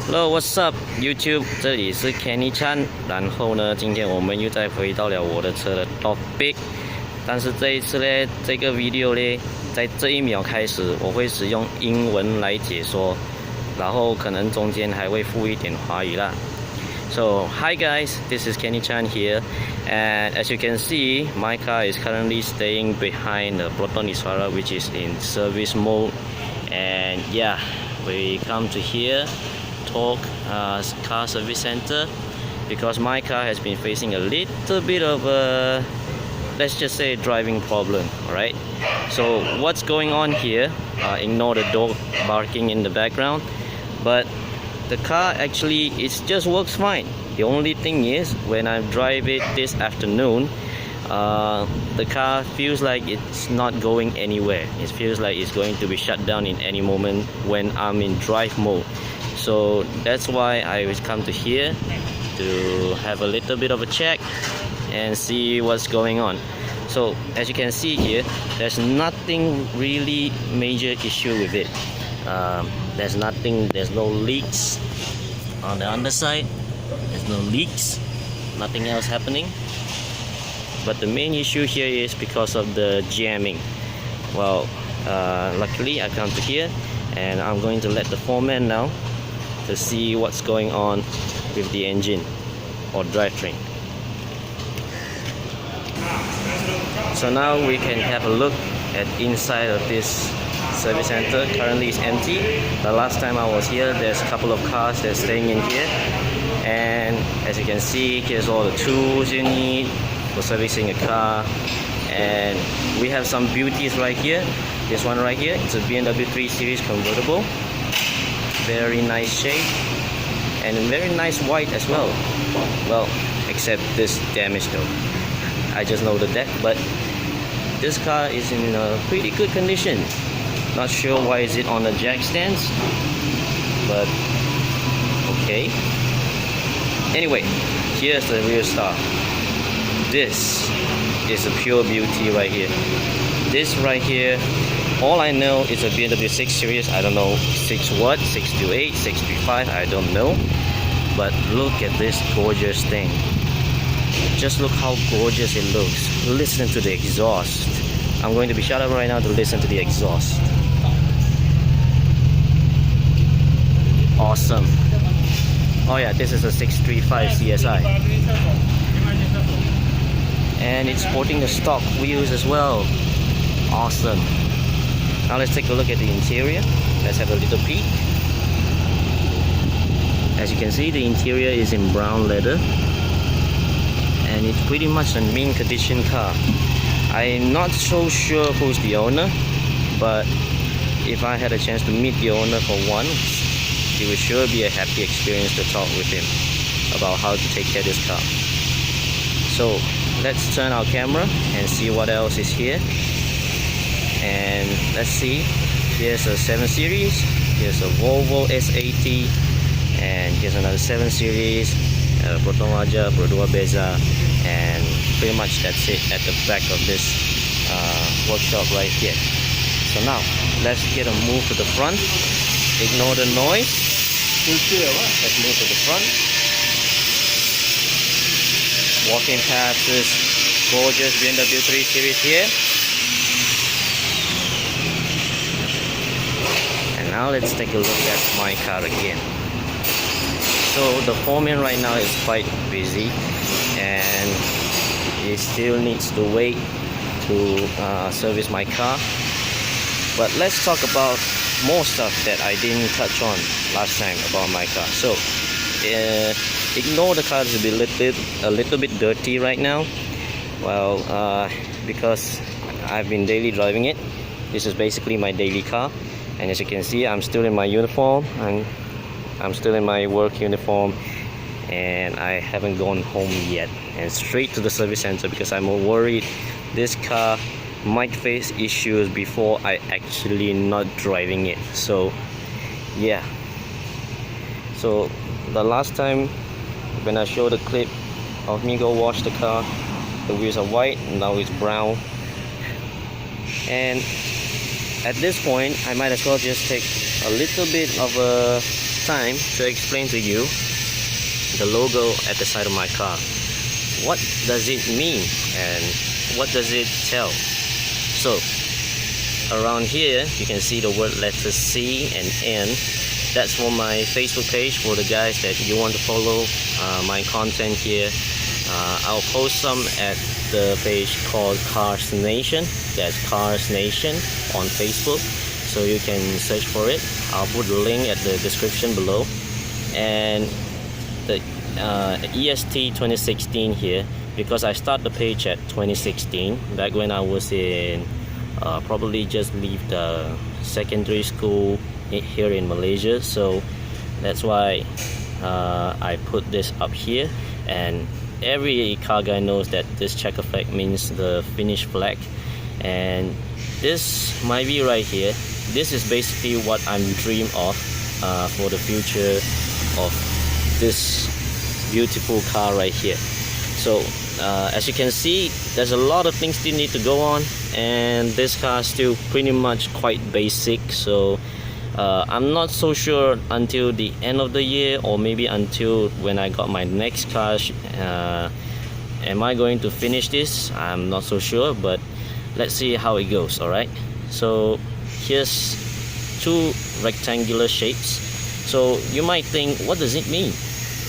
Hello, what's up, YouTube？ 这里是 Kenny Chan。然后呢，今天我们又再回到了我的车的 topic。但是这一次呢，这个 video 呢，在这一秒开始，我会使用英文来解说，然后可能中间还会附一点华语啦。So, hi guys, this is Kenny Chan here, and as you can see, my car is currently staying behind the Proton Iswara, which is in service mode. And yeah, we come to here, talk car service center, because my car has been facing a little bit of a, let's just say, driving problem. Alright, so what's going on here? Ignore the dog barking in the background, but the car actually just works fine. The only thing is, when I drive it this afternoon, the car feels like it's not going anywhere. It feels like it's going to be shut down in any moment when I'm in drive mode. So that's why I always come to here to have a little bit of a check and see what's going on. So as you can see here, there's nothing really major issue with it. There's no leaks on the underside. There's no leaks, nothing else happening. But the main issue here is because of the jamming. Well, luckily I come to here, and I'm going to let the foreman now to see what's going on with the engine or drivetrain. So now we can have a look at inside of this service center. Currently it's empty. The last time I was here, there's a couple of cars that's staying in here, and as you can see, here's all the tools you need for servicing a car. And we have some beauties right here. This one right here, it's a BMW 3 Series convertible, very nice shape and very nice white as well. Well, except this damage though. I just know the deck, but this car is in a pretty good condition. Not sure why is it on the jack stands, but okay. Anyway, here's the rear star. This is a pure beauty right here. This right here, all I know is a BMW 6 Series. I don't know 6 what, 628, 635, I don't know. But look at this gorgeous thing. Just look how gorgeous it looks. Listen to the exhaust. I'm going to be shut up right now to listen to the exhaust. Awesome. Oh yeah, this is a 635 CSI. And it's sporting the stock wheels as well. Awesome. Now let's take a look at the interior. Let's have a little peek. As you can see, the interior is in brown leather, and it's pretty much a mint condition car. I'm not so sure who's the owner, but if I had a chance to meet the owner for once, it would sure be a happy experience to talk with him about how to take care of this car. So let's turn our camera and see what else is here. And let's see, here's a 7 Series, here's a Volvo S80, and here's another 7 Series, Proton Aja, Produa Beza, and pretty much that's it at the back of this workshop right here. So now let's get a move to the front. Ignore the noise. Let's move to the front. Walking past this gorgeous BMW 3 Series here. And now let's take a look at my car again. So the foreman right now is quite busy, and he still needs to wait to service my car. But let's talk about more stuff that I didn't touch on last time about my car. So ignore the car to be a little bit dirty right now. Well, because I've been daily driving it. This is basically my daily car, and as you can see, I'm still in my uniform, and I'm still in my work uniform, and I haven't gone home yet, and straight to the service center because I'm worried this car might face issues before I actually not driving it. So yeah, so the last time when I showed a clip of me go wash the car, the wheels are white, now it's brown, and at this point I might as well just take a little bit of a time to explain to you the logo at the side of my car. What does it mean and what does it tell? So around here you can see the word letters C and N. That's for my Facebook page for the guys that you want to follow my content here. I'll post some at the page called Cars Nation. That's Cars Nation on Facebook, so you can search for it. I'll put the link at the description below. And the EST 2016 here, because I started the page at 2016 back when I was in probably just leave the secondary school here in Malaysia, so that's why I put this up here. And every car guy knows that this checker flag means the Finnish flag, and this Myvi right here, this is basically what I'm dream of for the future of this beautiful car right here. So as you can see, there's a lot of things still need to go on, and this car is still pretty much quite basic. So I'm not so sure until the end of the year, or maybe until when I got my next car, am I going to finish this? I'm not so sure, but let's see how it goes. Alright, so here's two rectangular shapes. So you might think, what does it mean?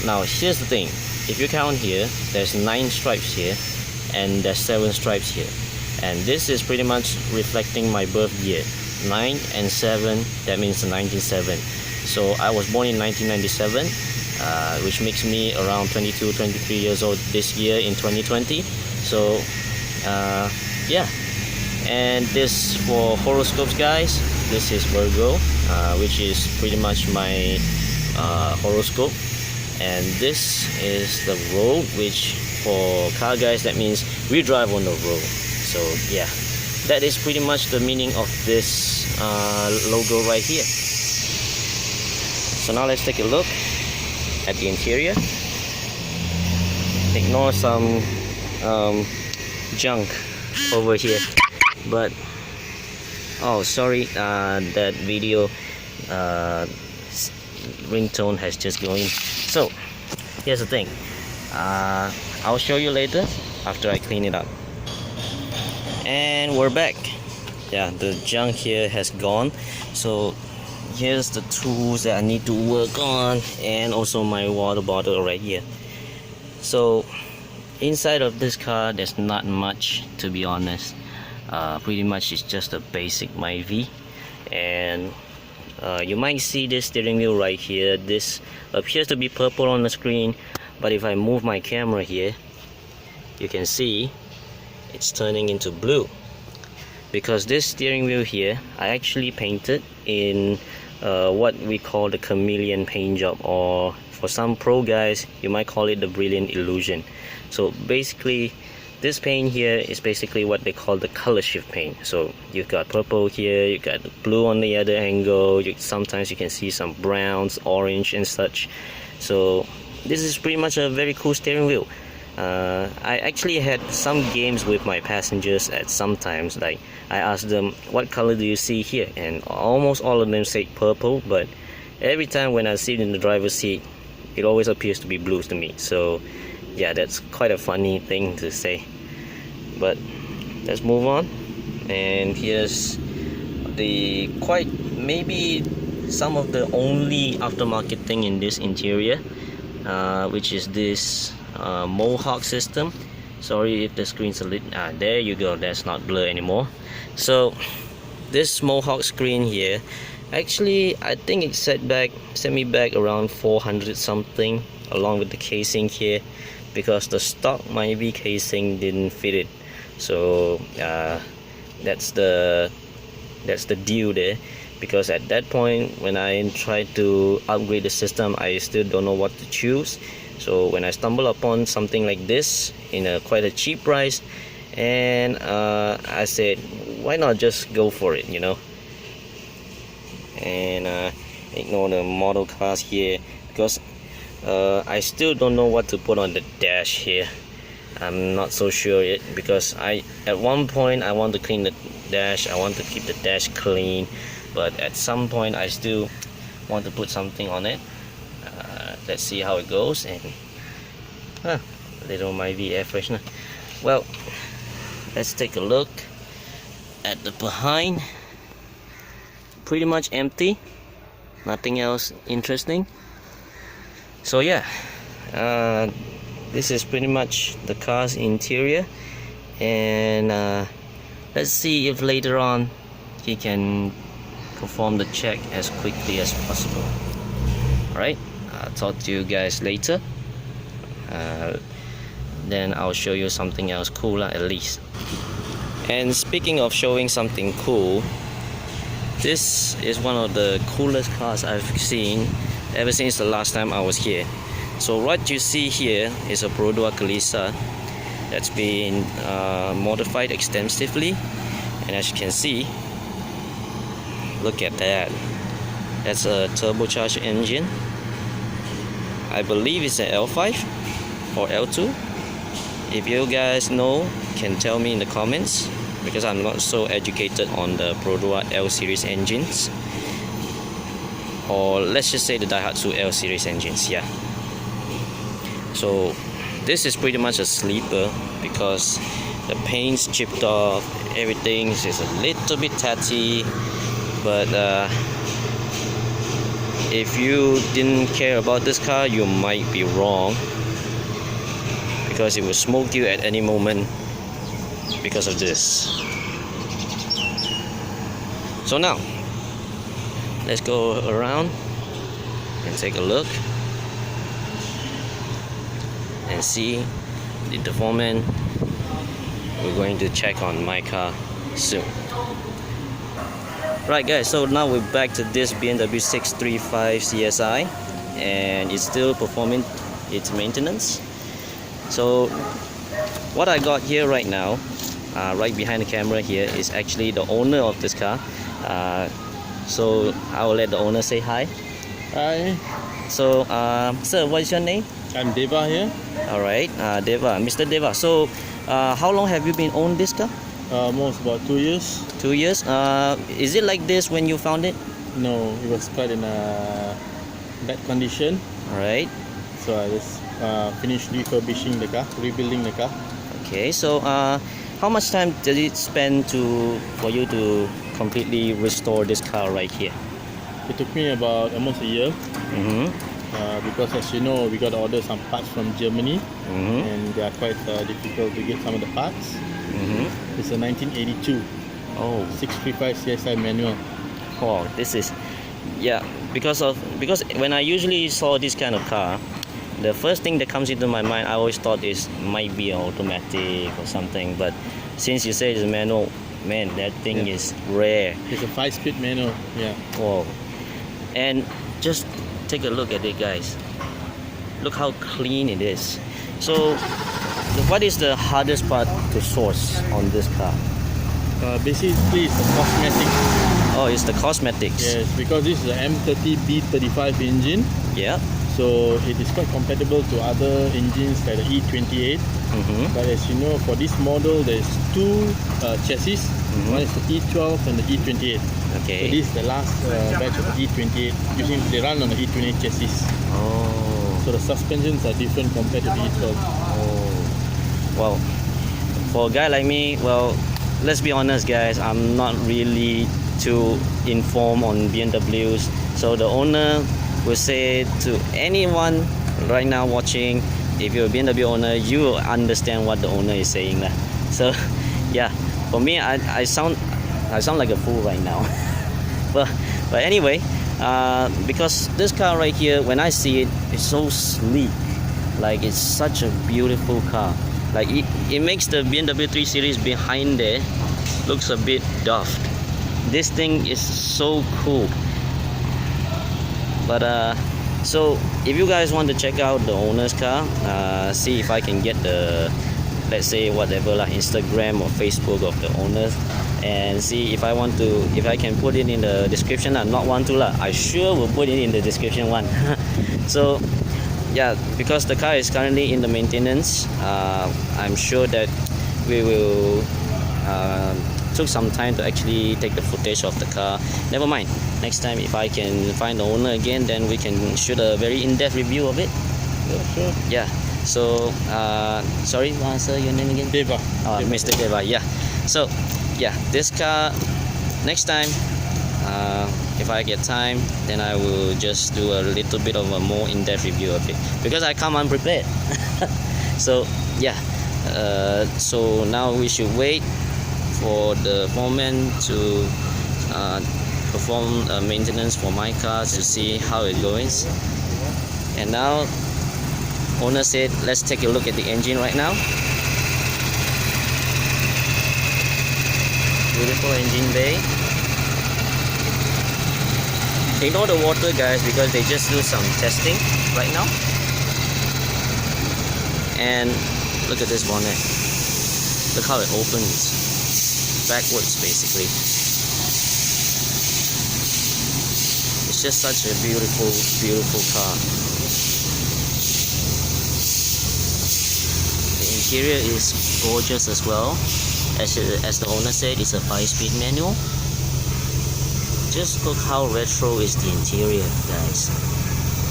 Now here's the thing, if you count here, there's 9 stripes here and there's 7 stripes here, and this is pretty much reflecting my birth year. 9 and 7, that means 1997. So I was born in 1997, which makes me around 22, 23 years old this year in 2020. So yeah, and this for horoscopes guys, this is Virgo, which is pretty much my horoscope. And this is the road, which for car guys, that means we drive on the road. So yeah, that is pretty much the meaning of this logo right here. So now let's take a look at the interior. Ignore some junk over here, but oh sorry, that video ringtone has just going. So here's the thing, I'll show you later after I clean it up. And we're back. Yeah, the junk here has gone. So here's the tools that I need to work on, and also my water bottle right here. So inside of this car, there's not much, to be honest. Pretty much it's just a basic Myvi. And you might see this steering wheel right here. This appears to be purple on the screen, but if I move my camera here, you can see it's turning into blue, because this steering wheel here I actually painted in what we call the chameleon paint job, or for some pro guys you might call it the brilliant illusion. So basically this paint here is basically what they call the color shift paint. So you've got purple here, you got the blue on the other angle, sometimes you can see some browns, orange and such. So this is pretty much a very cool steering wheel. I actually had some games with my passengers at some times. Like I asked them, what color do you see here? And almost all of them say purple, but every time when I sit in the driver's seat, it always appears to be blue to me. So yeah, that's quite a funny thing to say. But let's move on. And here's the maybe some of the only aftermarket thing in this interior, which is this Mohawk system. Sorry if the screen's a little there you go, that's not blur anymore. So this Mohawk screen here, actually I think it set me back around 400 something, along with the casing here, because the stock Myvi casing didn't fit it. So that's the deal there, because at that point when I tried to upgrade the system, I still don't know what to choose. So when I stumble upon something like this in quite a cheap price, and I said, why not just go for it, you know. And ignore the model cars here, because I still don't know what to put on the dash here. I'm not so sure yet, because at one point I want to clean the dash, I want to keep the dash clean, but at some point I still want to put something on it. Let's see how it goes. And little Myvi air freshener. Well, let's take a look at the behind. Pretty much empty, nothing else interesting. So yeah, this is pretty much the car's interior, and let's see if later on he can perform the check as quickly as possible. Alright, I'll talk to you guys later. Then I'll show you something else cooler at least. And speaking of showing something cool, this is one of the coolest cars I've seen ever since the last time I was here. So what you see here is a Perodua Kalisa that's been modified extensively, and as you can see, look at that. That's a turbocharged engine. I believe it's an L5 or L2. If you guys know, can tell me in the comments, because I'm not so educated on the Perodua L series engines, or let's just say the Daihatsu L series engines. Yeah, so this is pretty much a sleeper because the paint's chipped off, everything is a little bit tatty, but if you didn't care about this car, you might be wrong, because it will smoke you at any moment because of this. So now let's go around and take a look and see the foreman. We're going to check on my car soon. Right guys, so now we're back to this BMW 635 CSI, and it's still performing its maintenance. So what I got here right now, right behind the camera here, is actually the owner of this car. So I will let the owner say hi. Hi, So sir, what is your name? I'm Deva here. Alright, Deva, Mr. Deva. So how long have you been owned this car? Almost about 2 years. 2 years. Is it like this when you found it? No, it was quite in a bad condition. Alright. So I just finished refurbishing the car, rebuilding the car. Okay, so how much time did it spend for you to completely restore this car right here? It took me about almost a year. Because as you know, we got to order some parts from Germany, and they are quite difficult to get some of the parts. It's a 1982 635 CSI manual. Oh, this is, yeah, because when I usually saw this kind of car, the first thing that comes into my mind, I always thought it might be an automatic or something, but since you say it's a manual, man, that thing is rare. It's a 5-speed manual. Yeah. Wow. And just take a look at it, guys. Look how clean it is. So what is the hardest part to source on this car? Basically, it's the cosmetics. Oh, it's the cosmetics. Yes, because this is an M30B35 engine. Yeah. So it is quite compatible to other engines like the E28. But as you know, for this model, there's two chassis. One is the E12 and the E28. Okay. So this is the last batch of the E28. They run on the E28 chassis. Oh. So the suspensions are different compared to the E12. Oh. Well, for a guy like me, well, let's be honest, guys, I'm not really too informed on BMWs. So the owner will say to anyone right now watching, if you're a BMW owner, you will understand what the owner is saying. So yeah, for me, I sound like a fool right now. but anyway, because this car right here, when I see it, it's so sleek. Like, it's such a beautiful car. Like it makes the BMW 3 Series behind there looks a bit daft. This thing is so cool. But so if you guys want to check out the owner's car, see if I can get the, let's say whatever lah, Instagram or Facebook of the owners, and see if I can put it in the description. Not want to lah, I sure will put it in the description one. So yeah, because the car is currently in the maintenance, I'm sure that we will took some time to actually take the footage of the car. Never mind. Next time, if I can find the owner again, then we can shoot a very in-depth review of it. Yeah, sure. Yeah. So, sorry, sir, your name again? Deva. Mr. Deva. Yeah. So, yeah, this car. Next time, if I get time, then I will just do a little bit of a more in-depth review of it because I come unprepared. So, yeah. So now we should wait for the foreman to perform maintenance for my car to see how it goes. And now owner said let's take a look at the engine right now. Beautiful engine bay. Ignore the water, guys, because they just do some testing right now. And look at this bonnet. Look how it opens backwards, basically. It's just such a beautiful, beautiful car. The interior is gorgeous as well. As the owner said, it's a 5-speed manual. Just look how retro is the interior, guys.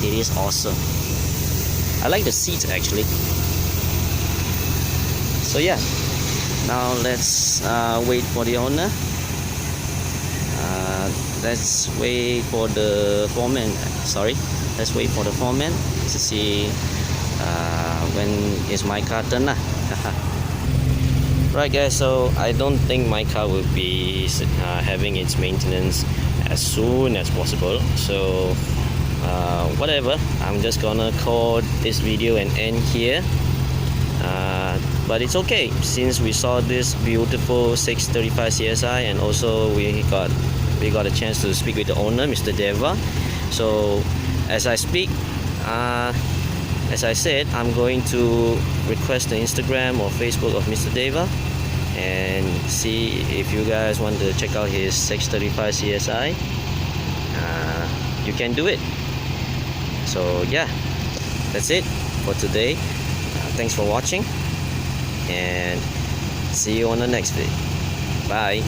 It is awesome. I like the seats actually. So yeah, now let's wait for the owner. Let's wait for the foreman. Let's wait for the foreman to see when is my car turn. Right, guys, so I don't think my car will be having its maintenance as soon as possible. So whatever, I'm just gonna call this video and end here. But it's okay since we saw this beautiful 635 CSI, and also we got a chance to speak with the owner, Mr. Deva. So as I speak, as I said, I'm going to request the Instagram or Facebook of Mr. Deva and see if you guys want to check out his 635 CSI. You can do it. So yeah, that's it for today. Thanks for watching and see you on the next video. Bye.